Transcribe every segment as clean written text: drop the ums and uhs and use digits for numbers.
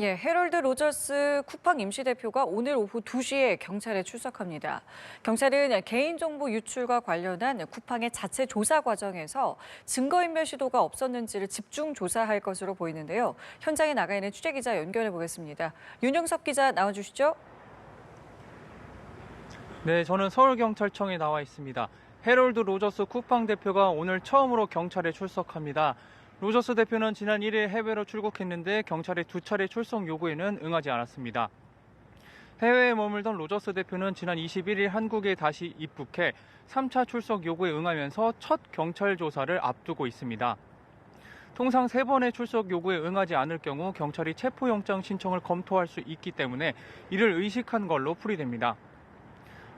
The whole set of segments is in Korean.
예, 해럴드 로저스 쿠팡 임시대표가 오늘 오후 2시에 경찰에 출석합니다. 경찰은 개인정보 유출과 관련한 쿠팡의 자체 조사 과정에서 증거인멸 시도가 없었는지를 집중 조사할 것으로 보이는데요. 현장에 나가 있는 취재기자 연결해 보겠습니다. 윤영섭 기자 나와주시죠. 네, 저는 서울경찰청에 나와 있습니다. 해럴드 로저스 쿠팡 대표가 오늘 처음으로 경찰에 출석합니다. 로저스 대표는 지난 1일 해외로 출국했는데 경찰의 2차례 출석 요구에는 응하지 않았습니다. 해외에 머물던 로저스 대표는 지난 21일 한국에 다시 입국해 3차 출석 요구에 응하면서 첫 경찰 조사를 앞두고 있습니다. 통상 3번의 출석 요구에 응하지 않을 경우 경찰이 체포영장 신청을 검토할 수 있기 때문에 이를 의식한 걸로 풀이됩니다.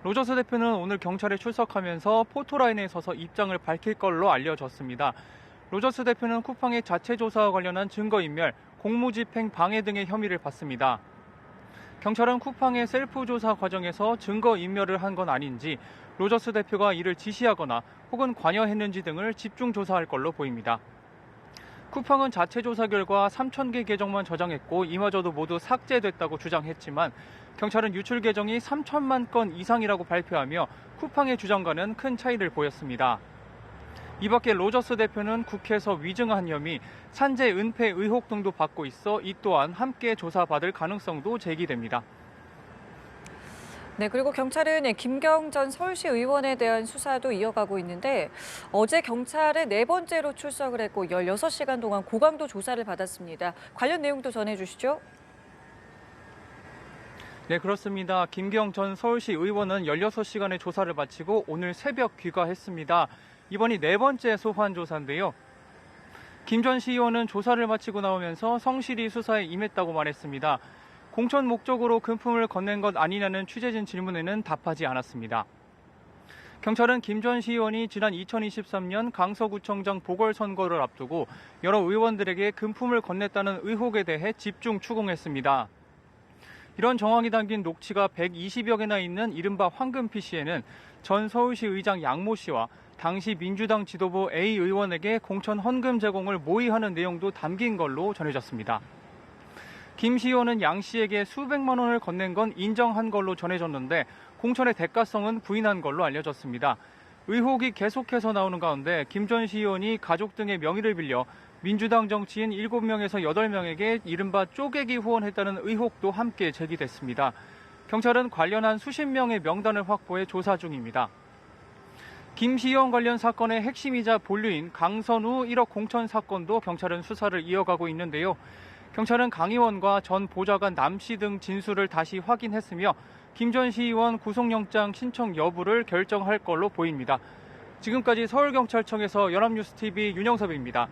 로저스 대표는 오늘 경찰에 출석하면서 포토라인에 서서 입장을 밝힐 걸로 알려졌습니다. 로저스 대표는 쿠팡의 자체 조사와 관련한 증거인멸, 공무집행 방해 등의 혐의를 받습니다. 경찰은 쿠팡의 셀프 조사 과정에서 증거인멸을 한 건 아닌지, 로저스 대표가 이를 지시하거나 혹은 관여했는지 등을 집중 조사할 걸로 보입니다. 쿠팡은 자체 조사 결과 3,000개 계정만 저장했고 이마저도 모두 삭제됐다고 주장했지만 경찰은 유출 계정이 3천만 건 이상이라고 발표하며 쿠팡의 주장과는 큰 차이를 보였습니다. 이 밖에 로저스 대표는 국회에서 위증한 혐의, 산재 은폐 의혹 등도 받고 있어 이 또한 함께 조사받을 가능성도 제기됩니다. 네, 그리고 경찰은 김경 전 서울시 의원에 대한 수사도 이어가고 있는데 어제 경찰에 4번째로 출석을 했고 16시간 동안 고강도 조사를 받았습니다. 관련 내용도 전해주시죠. 네, 그렇습니다. 김경 전 서울시 의원은 16시간의 조사를 마치고 오늘 새벽 귀가했습니다. 이번이 4번째 소환 조사인데요. 김 전 시의원은 조사를 마치고 나오면서 성실히 수사에 임했다고 말했습니다. 공천 목적으로 금품을 건넨 것 아니냐는 취재진 질문에는 답하지 않았습니다. 경찰은 김 전 시의원이 지난 2023년 강서구청장 보궐선거를 앞두고 여러 의원들에게 금품을 건넸다는 의혹에 대해 집중 추궁했습니다. 이런 정황이 담긴 녹취가 120여 개나 있는 이른바 황금 PC에는 전 서울시 의장 양모 씨와 당시 민주당 지도부 A 의원에게 공천 헌금 제공을 모의하는 내용도 담긴 걸로 전해졌습니다. 김 시의원은 양 씨에게 수백만 원을 건넨 건 인정한 걸로 전해졌는데 공천의 대가성은 부인한 걸로 알려졌습니다. 의혹이 계속해서 나오는 가운데 김 전 시의원이 가족 등의 명의를 빌려 민주당 정치인 7명에서 8명에게 이른바 쪼개기 후원했다는 의혹도 함께 제기됐습니다. 경찰은 관련한 수십 명의 명단을 확보해 조사 중입니다. 김 시의원 관련 사건의 핵심이자 본류인 강선우 1억 공천 사건도 경찰은 수사를 이어가고 있는데요. 경찰은 강 의원과 전 보좌관 남 씨 등 진술을 다시 확인했으며 김 전 시의원 구속영장 신청 여부를 결정할 걸로 보입니다. 지금까지 서울경찰청에서 연합뉴스TV 윤영섭입니다.